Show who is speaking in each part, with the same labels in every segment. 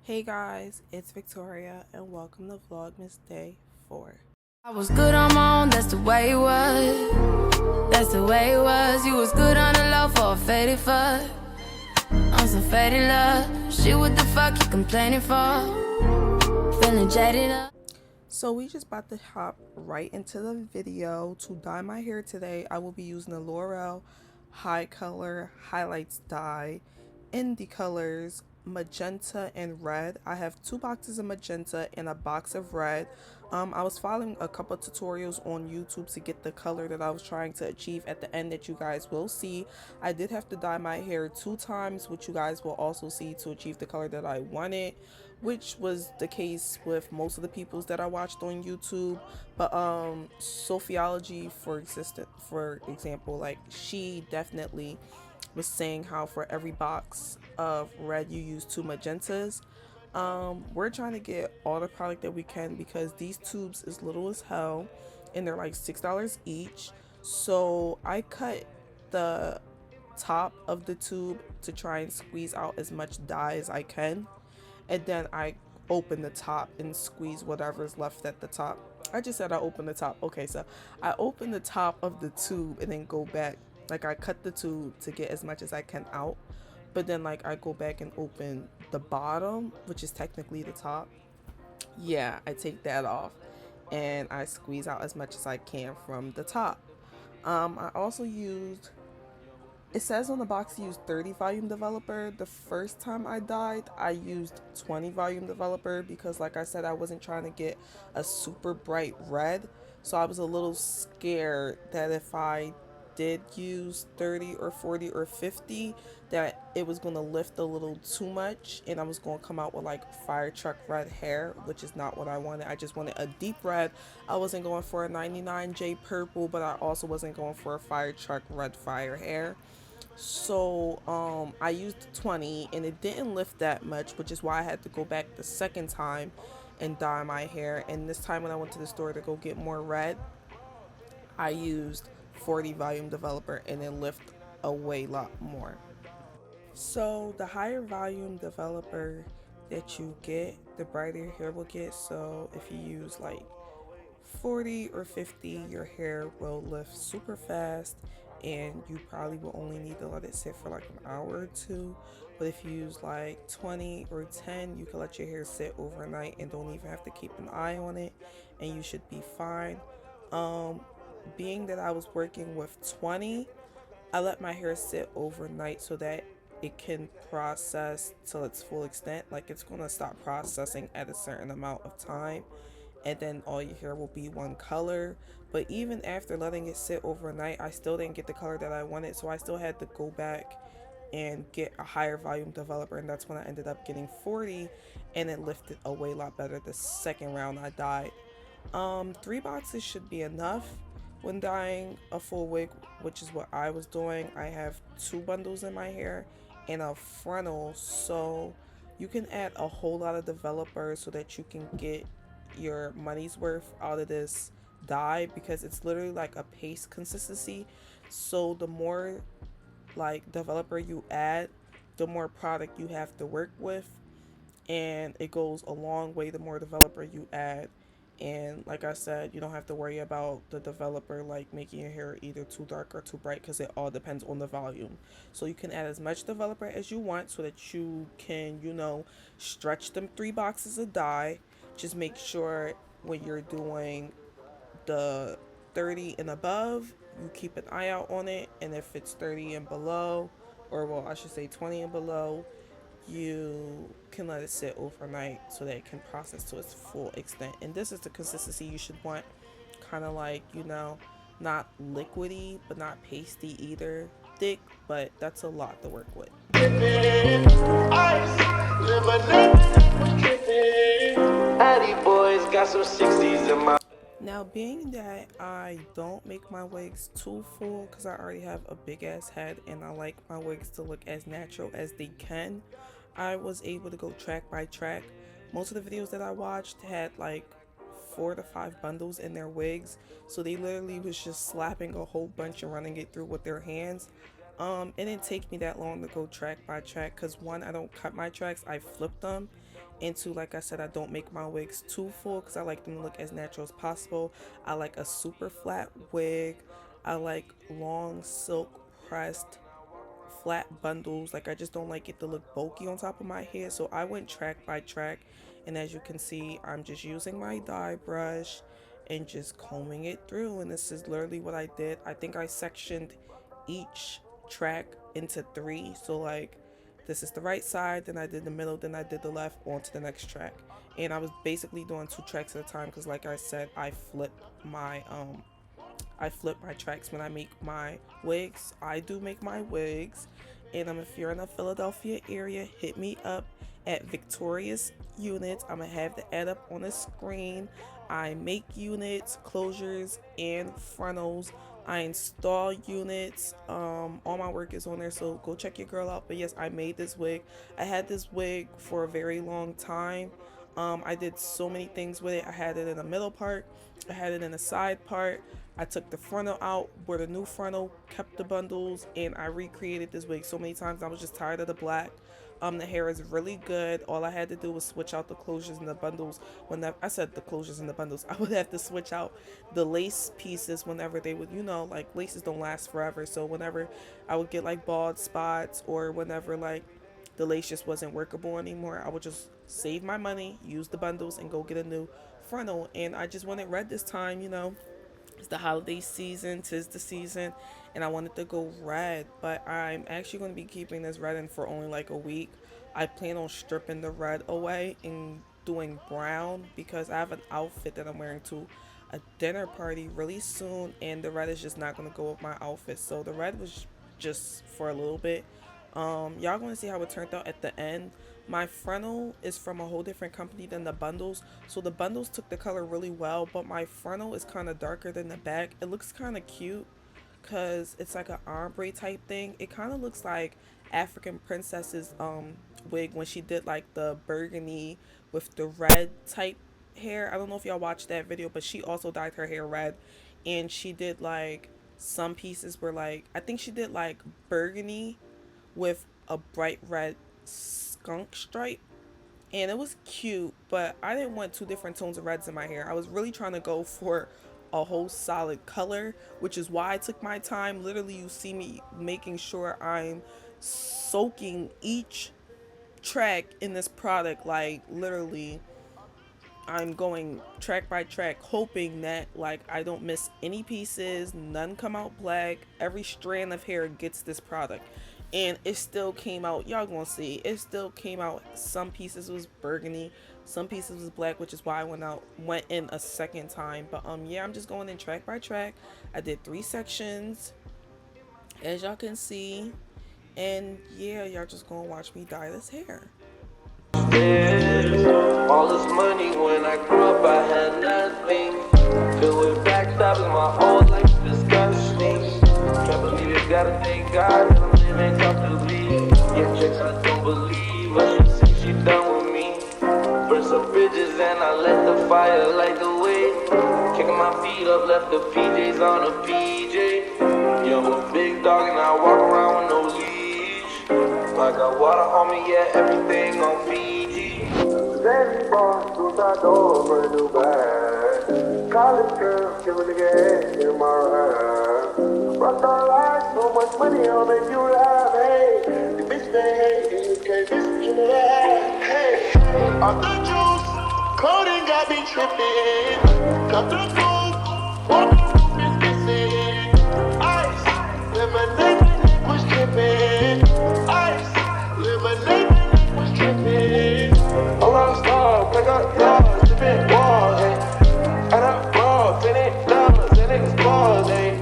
Speaker 1: Hey guys, it's Victoria and welcome to Vlogmas Day 4.
Speaker 2: I was good on my own, that's the way it was. That's the way it was. You was good on the low for a faded fuck. On some faded love. Shit, what the fuck you complaining for? Feeling jaded up.
Speaker 1: So we just about to hop right into the video. To dye my hair today, I will be using the L'Oreal High Color Highlights dye in the colors magenta and red. I have 2 boxes of magenta and a box of red. I was following a couple tutorials on YouTube to get the color that I was trying to achieve at the end that you guys will see. I did have to dye my hair 2 times, which you guys will also see, to achieve the color that I wanted, which was the case with most of the peoples that I watched on YouTube. But Sociology, for example, like, she definitely was saying how for every box of red you use 2 magentas. We're trying to get all the product that we can because these tubes is little as hell and they're like $6 each. So I cut the top of the tube to try and squeeze out as much dye as I can, and then I open the top and squeeze whatever's left at the top. I just said I open the top. Okay, so I open the top of the tube and then go back. Like, I cut the tube to get as much as I can out, but then like I go back and open the bottom, which is technically the top. Yeah, I take that off and I squeeze out as much as I can from the top. I also used, it says on the box you use 30 volume developer. The first time I dyed, I used 20 volume developer because, like I said, I wasn't trying to get a super bright red. So I was a little scared that if I did use 30 or 40 or 50, that it was going to lift a little too much and I was going to come out with like fire truck red hair, which is not what I wanted. I just wanted a deep red. I wasn't going for a 99J purple, but I also wasn't going for a fire truck red fire hair. So I used 20 and it didn't lift that much, which is why I had to go back the second time and dye my hair. And this time when I went to the store to go get more red, I used 40 volume developer and it lifted a way lot more. So the higher volume developer that you get, the brighter your hair will get. So if you use like 40 or 50, your hair will lift super fast and you probably will only need to let it sit for like an hour or 2. But if you use like 20 or 10, you can let your hair sit overnight and don't even have to keep an eye on it and you should be fine. Being that I was working with 20, I let my hair sit overnight so that it can process till its full extent. Like, it's gonna stop processing at a certain amount of time and then all your hair will be one color. But even after letting it sit overnight, I still didn't get the color that I wanted, so I still had to go back and get a higher volume developer, and that's when I ended up getting 40 and it lifted a way lot better the second round I dyed. 3 boxes should be enough when dyeing a full wig, which is what I was doing. I have 2 bundles in my hair and a frontal, so you can add a whole lot of developers so that you can get your money's worth out of this dye, because it's literally like a paste consistency. So the more like developer you add, the more product you have to work with, and it goes a long way the more developer you add. And like I said, you don't have to worry about the developer like making your hair either too dark or too bright, because it all depends on the volume. So you can add as much developer as you want so that you can, stretch them 3 boxes of dye. Just make sure when you're doing the 30 and above, you keep an eye out on it, and if it's 30 and below, or well, I should say 20 and below, you can let it sit overnight so that it can process to its full extent. And this is the consistency you should want, kind of like, not liquidy but not pasty either, thick, but that's a lot to work with. Now, being that I don't make my wigs too full because I already have a big ass head and I like my wigs to look as natural as they can, I was able to go track by track. Most of the videos that I watched had like 4 to 5 bundles in their wigs, so they literally was just slapping a whole bunch and running it through with their hands. It didn't take me that long to go track by track because, one, I don't cut my tracks, I flip them, And two, like I said, I don't make my wigs too full because I like them to look as natural as possible. I like a super flat wig. I like long silk pressed flat bundles. Like, I just don't like it to look bulky on top of my head. So I went track by track, and as you can see, I'm just using my dye brush and just combing it through. And this is literally what I did. I think I sectioned each track into three. So like, this is the right side, then I did the middle, then I did the left, on to the next track. And I was basically doing 2 tracks at a time because, like I said, I flip my tracks when I make my wigs. I do make my wigs. And if you're in the Philadelphia area, hit me up at Victorious Units. I'm going to have the ad up on the screen. I make units, closures, and frontals. I install units. All my work is on there, so go check your girl out. But yes, I made this wig. I had this wig for a very long time. I did so many things with it. I had it in the middle part. I had it in the side part. I took the frontal out, wore the new frontal, kept the bundles, and I recreated this wig so many times. I was just tired of the black. The hair is really good. All I had to do was switch out the closures and the bundles. I said the closures and the bundles, I would have to switch out the lace pieces whenever they would, like, laces don't last forever. So whenever I would get like bald spots, or whenever like the lace just wasn't workable anymore, I would just save my money, use the bundles, and go get a new frontal. And I just wanted red this time. It's the holiday season, 'tis the season, and I wanted to go red. But I'm actually going to be keeping this red in for only like a week. I plan on stripping the red away and doing brown because I have an outfit that I'm wearing to a dinner party really soon, and the red is just not going to go with my outfit. So the red was just for a little bit. Y'all going to see how it turned out at the end. My frontal is from a whole different company than the bundles, so the bundles took the color really well, but my frontal is kind of darker than the back. It looks kind of cute because it's like an ombre type thing. It kind of looks like African Princess's wig when she did like the burgundy with the red type hair. I don't know if y'all watched that video, but she also dyed her hair red, and she did like some pieces were like, I think she did like burgundy with a bright red skunk stripe, and it was cute, but I didn't want 2 different tones of reds in my hair. I was really trying to go for a whole solid color, which is why I took my time. Literally, you see me making sure I'm soaking each track in this product. Like, literally, I'm going track by track, hoping that like I don't miss any pieces, none come out black, every strand of hair gets this product. And it still came out, y'all gonna see, it still came out. Some pieces was burgundy, some pieces was black, which is why I went in a second time. But yeah, I'm just going in track by track. I did 3 sections, as y'all can see, and yeah, y'all just gonna watch me dye this hair.
Speaker 3: All this money when I grew up, I had nothing. Filled with backstabbing, my whole life disgusting. Can't believe you gotta thank God that I'm living comfortably. Yeah, checks I don't believe, but she says she done with me. Burn some bridges and I let the fire light the way. Kicking my feet up, left the PJs on a PJ. Yeah, I'm a big dog and I walk around with no leash. I got water on me, yeah, everything on Fiji. Daddy boss, through my door, brand new bag. College girl, give a nigga head in my ride. Rock our life, so much money, I'll make you laugh, hey. The bitch they hate, in this case, bitch in the ass, hey. Off the juice, coding got me tripping. Cut the booth, walk the roof is missing. Ice, lemonade was dripping. Ice, lemonade was dripping. A rock star, break up doors, different walls, hey. Add up bras, $10 and explores, hey.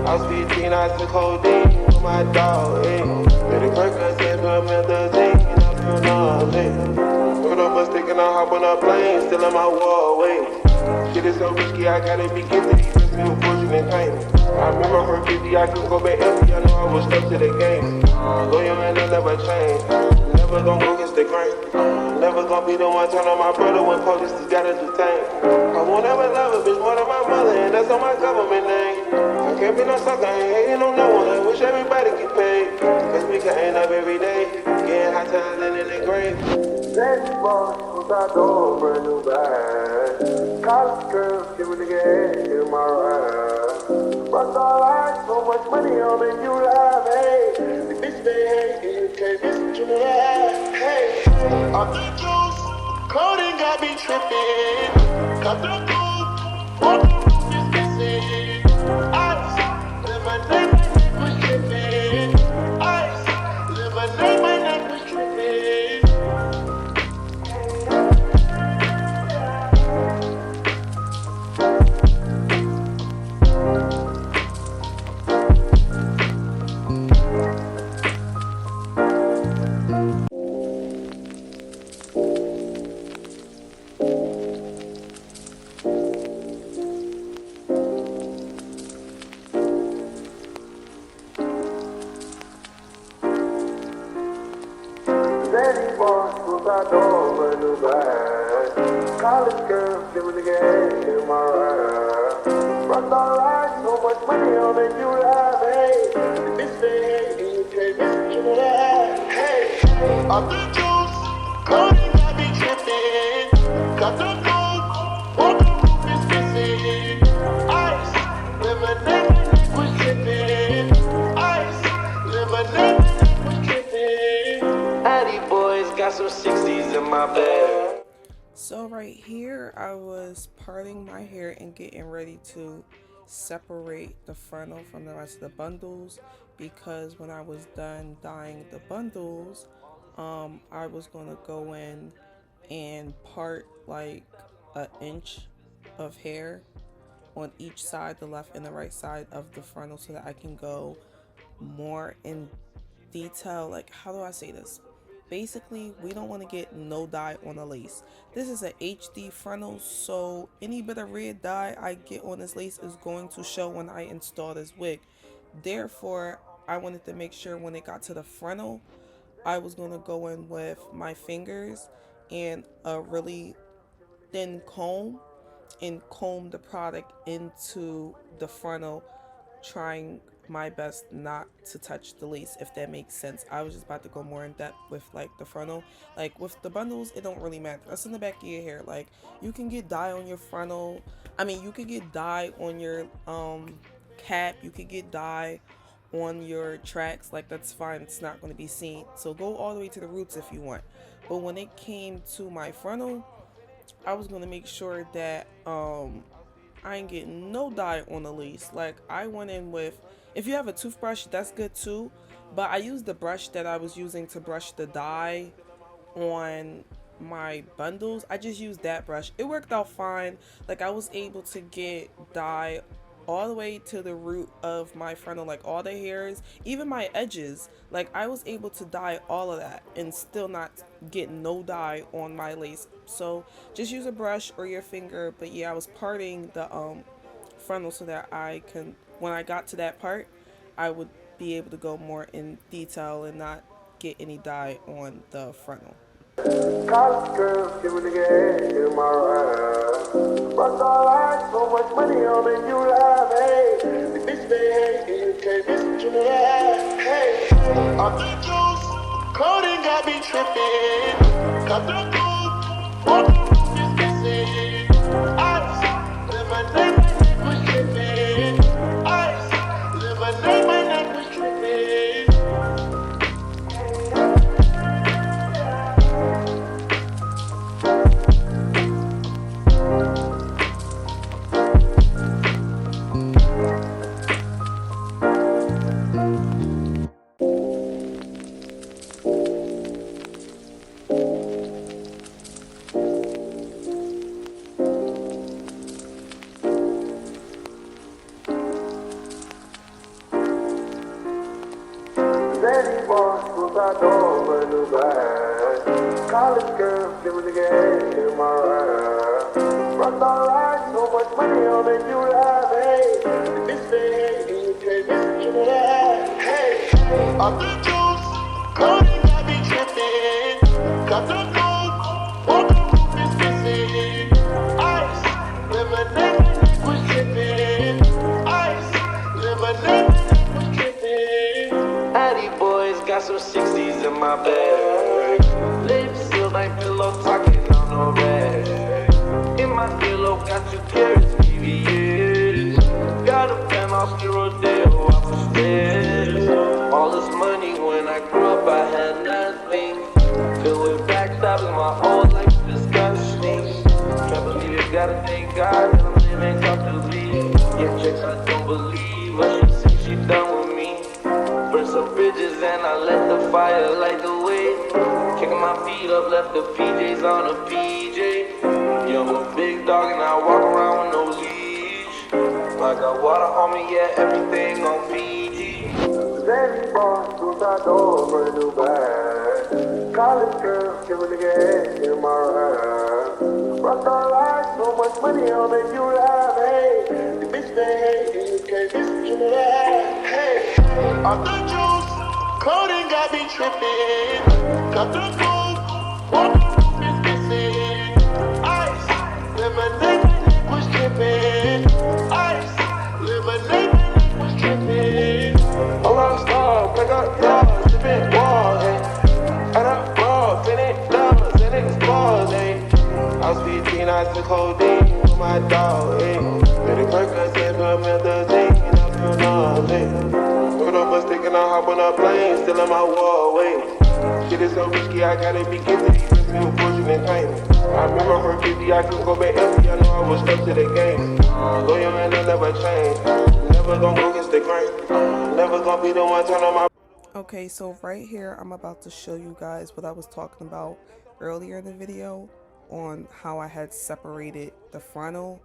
Speaker 3: I was 15, I took codeine with my dog, hey. Made a Percocet, put methazine, and I feel numb, hey. Put up a stick and I hop on a plane, still in my wall, wait. Shit is so risky, I gotta be gifted, these risks feel fortunate pain. I remember for 50, I couldn't go back empty, I know I was stuck to the game. Loyal man, I never change. Never gon' go against the grain. Never gon' be the one turn on my brother when police just gotta detain. I won't ever love a bitch more than my mother, and that's on my government name. I can't be no sucker, I ain't hating on no one. I wish everybody get paid. Cause we can end up every day, getting high times and in the grave. outside door, brand new bag. College girls, give a nigga head, give my ride. Rock all eyes, so much money on make you laugh. Hey, the bitch they hate, you can't miss you laugh. Hey, off the juice, coding got me tripping. Cut the coupe, on the roof is missing. Ice, lemonade, my neck was tripping. Ice, lemonade, my neck was tripping. Daddy boss, outside door, brand new bag. College girls, give a nigga head, give my ride. Rock all eyes, so much money on make you laugh. Hey, the bitch they hate, you can't miss you laugh. Hey, off the juice, coding got me tripping. Cut the coupe, on the roof is missing. Ice, lemonade, my neck was tripping. Ice, lemonade, my neck was tripping. Addy boys got some 60s in my bag.
Speaker 1: So right here, I was parting my hair and getting ready to separate the frontal from the rest of the bundles, because when I was done dyeing the bundles, I was going to go in and part like an inch of hair on each side, the left and the right side of the frontal, so that I can go more in detail. Like, how do I say this? Basically, we don't want to get no dye on the lace. This is a HD frontal, so any bit of red dye I get on this lace is going to show when I install this wig. Therefore, I wanted to make sure when it got to the frontal, I was going to go in with my fingers and a really thin comb and comb the product into the frontal, trying my best not to touch the lace, if that makes sense. I was just about to go more in depth with like the frontal. Like with the bundles, it don't really matter. That's in the back of your hair. Like, you can get dye on your frontal. I mean, you could get dye on your cap. You could get dye on your tracks. Like, that's fine. It's not going to be seen. So go all the way to the roots if you want. But when it came to my frontal, I was going to make sure that I ain't getting no dye on the lace. Like, I went in with, if you have a toothbrush, that's good too, but I used the brush that I was using to brush the dye on my bundles. I just used that brush. It worked out fine. Like, I was able to get dye all the way to the root of my frontal, like all the hairs, even my edges. Like, I was able to dye all of that and still not get no dye on my lace. So just use a brush or your finger. But yeah, I was parting the frontal so that I can, when I got to that part, I would be able to go more in detail and not get any dye on the frontal.
Speaker 3: College girls, give a nigga head, give my ride. Rock all eyes, so much money on make you laugh. Hey, the bitch they hate, you can't miss you laugh. Hey, off the juice, coding got me tripping. Cut the coupe, on the roof is missing. Ice, lemonade, my neck was tripping. Ice, lemonade, my neck was tripping. Daddy boss, outside door, brand new bag. College girls, give a nigga head, give my ride. Rock all eyes, so much money on make you laugh. Hey, the bitch they hate, you can't miss you laugh. Hey, off the juice, coding got me tripping. Cut the coupe, on the roof is missing. Ice, lemonade, my neck was tripping. Ice, lemonade, my neck was tripping. Addy boys got some 60s in my bag. Lips feel like pillow talking on no my whole life disgusting. Can't believe you gotta thank God that I'm living comfortably. Yeah, chicks, I don't believe what she says she done with me. Burn some bridges and I let the fire light the way. Kicking my feet up, left the PJs on a PJ. Yeah, I'm a big dog and I walk around with no leash. I got water on me, yeah, everything on PG. Baby boss, suicide door, brand new bag. College girl, give a nigga head in my ride. Rock all life, so much money, I'll make you laugh. Hey, the bitch they hate, and you can't miss what you laugh. Hey, off the juice, clothing got me tripping. Got the coupe, walk the roof is missing. Ice, lemonade, my neck was tripping. Ice, lemonade, my neck was tripping. A rockstar, pick up dogs, sipping walls, ayy. Add up bras, finish dollars, and explores, ayy. I was 15, I took codeine with my dog, ayy. Did a Percocet, put methazine, and I feel nauseous. Put up a stick and I hop on a plane, still in my wall, wait. Shit is so risky, I gotta be gifted, even feel fortunate pain. I remember from 50, I couldn't go back empty, I know I was stuck to the game. Loyal and I never change, never gonna go against the grain. Never gonna be the one turn on my.
Speaker 1: Okay, so right here I'm about to show you guys what I was talking about earlier in the video on how I had separated the frontal.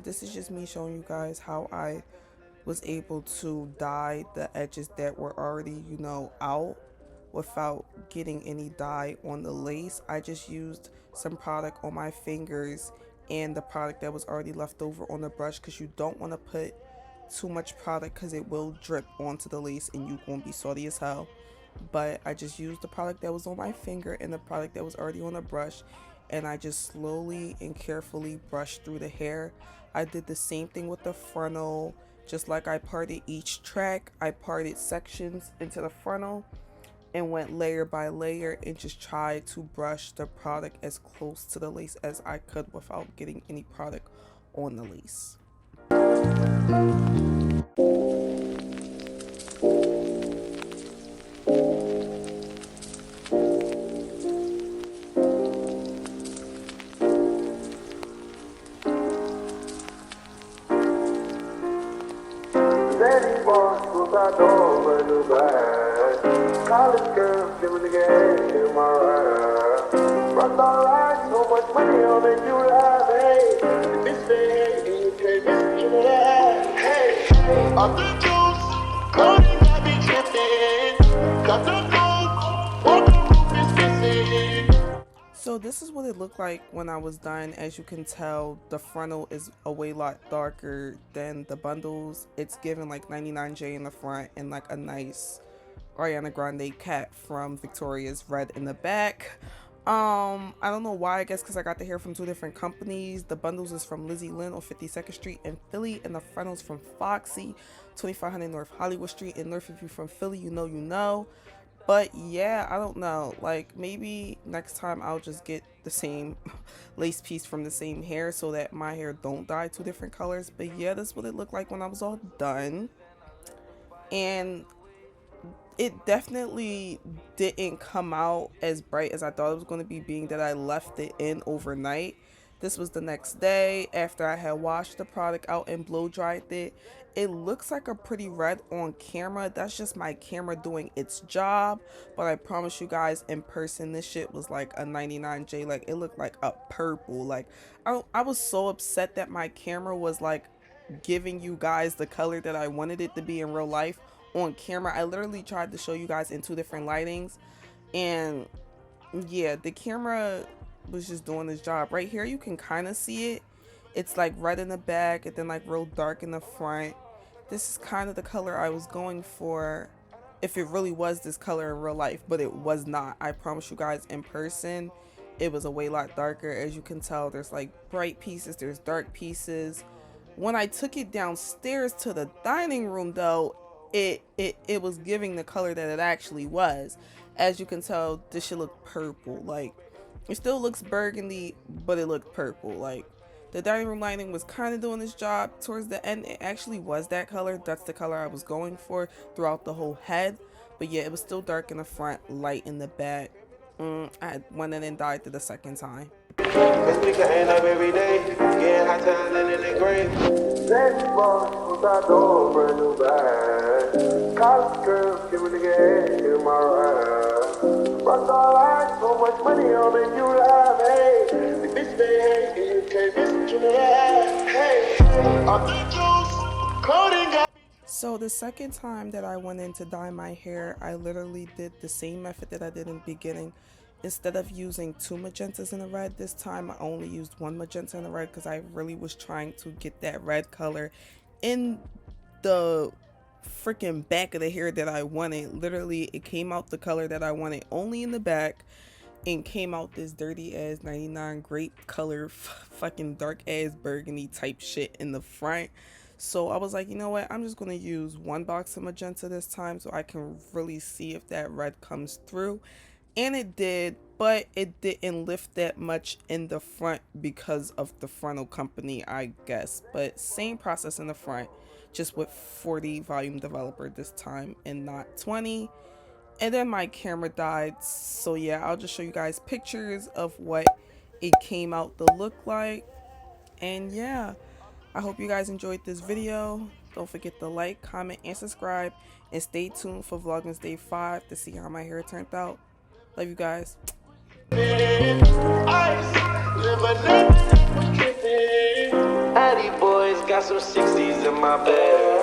Speaker 1: This is just me showing you guys how I was able to dye the edges that were already, you know, out without getting any dye on the lace. I just used some product on my fingers and the product that was already left over on the brush, because you don't want to put too much product because it will drip onto the lace and you won't be salty as hell. But I just used the product that was on my finger and the product that was already on the brush, and I just slowly and carefully brushed through the hair. I did the same thing with the frontal. Just like I parted each track, I parted sections into the frontal and went layer by layer and just tried to brush the product as close to the lace as I could without getting any product on the lace.
Speaker 3: Daddy boss, suicide door, brand new bag. College girl, give a nigga head in my ride. Rock all life, so much money, I'll make you laugh. Hey, the bitch they hate, and you can't miss what you laugh. Hey, off the juice, clothing got me tripping. Got the coupe, walk the roof is missing.
Speaker 1: So this is what it looked like when I was done. As you can tell, the frontal is a way lot darker than the bundles. It's given like 99J in the front and like a nice Ariana Grande cat from Victoria's red in the back. I don't know why. I guess because I got the hair from two different companies. The bundles is from Lizzie Lynn on 52nd Street in Philly, and the frontals from Foxy, 2500 North Hollywood Street in North. If you're from Philly, you know you know. But yeah, I don't know, like maybe next time I'll just get the same lace piece from the same hair so that my hair don't dye two different colors. But yeah, that's what it looked like when I was all done. And it definitely didn't come out as bright as I thought it was going to be, being that I left it in overnight. This was the next day after I had washed the product out and blow dried it. It looks like a pretty red on camera. That's just my camera doing its job. But I promise you guys, in person, this shit was like a 99J. Like, it looked like a purple. Like, I was so upset that my camera was like giving you guys the color that I wanted it to be in real life on camera. I literally tried to show you guys in two different lightings. And yeah, the camera was just doing its job. Right here, you can kind of see it. It's like red in the back and then like real dark in the front. This is kind of the color I was going for if it really was this color in real life, but it was not. I promise you guys, in person it was a way lot darker. As you can tell, there's like bright pieces, there's dark pieces. When I took it downstairs to the dining room though, it was giving the color that it actually was. As you can tell, this shit looked purple. Like, it still looks burgundy, but it looked purple. Like, the dining room lighting was kind of doing its job. Towards the end, it actually was that color. That's the color I was going for throughout the whole head. But yeah, it was still dark in the front, light in the back. I went in and dyed it the second time.
Speaker 3: Cause we can end up every day, getting high times in the grave. Let's walk without no brand new bag. College girls, give a nigga head in my ride. Rock all eyes, so much money, I'll make you laugh. Hey, the bitch they hate, you can't miss what you have. Hey, I'm the juice, clothing got.
Speaker 1: So the second time that I went in to dye my hair, I literally did the same method that I did in the beginning. Instead of using 2 magentas in the red, this time I only used 1 magenta in the red because I really was trying to get that red color in the freaking back of the hair that I wanted. Literally, it came out the color that I wanted only in the back, and came out this dirty ass 99 grape color fucking dark ass burgundy type shit in the front. So I was like, you know what, I'm just going to use 1 box of magenta this time so I can really see if that red comes through. And it did, but it didn't lift that much in the front because of the frontal company, I guess. But same process in the front, just with 40 volume developer this time and not 20. And then my camera died, so yeah, I'll just show you guys pictures of what it came out to look like. And yeah, I hope you guys enjoyed this video. Don't forget to like, comment, and subscribe, and stay tuned for Vlogmas Day 5 to see how my hair turned out. Love you guys.
Speaker 3: Addy boys got some 60s in my bag.